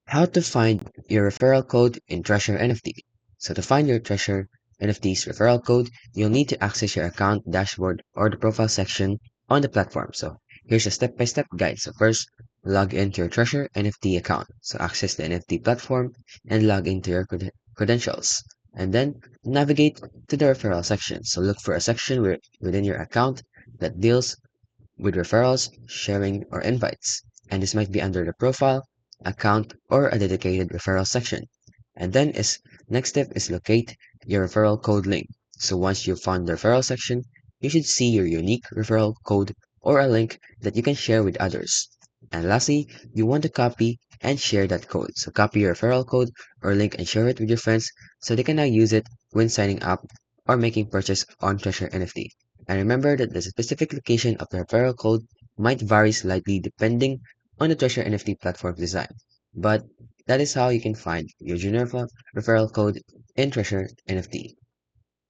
How to find your referral code in Treasure NFT. So to find your Treasure NFT's referral code, you'll need to access your account dashboard or the profile section on the platform. So here's a step-by-step guide. So first, log into your Treasure NFT account. So access the NFT platform and log into your credentials. And then navigate to the referral section. So look for a section within your account that deals with referrals, sharing, or invites. And this might be under the profile, account, or a dedicated referral section. And then next step is locate your referral code link. So once you've found the referral section, you should see your unique referral code or a link that you can share with others. And lastly, you want to copy and share that code. So copy your referral code or link and share it with your friends so they can now use it when signing up or making purchase on Treasure NFT. And remember that the specific location of the referral code might vary slightly depending on the Treasure NFT platform design. But that is how you can find your junior referral code in Treasure NFT.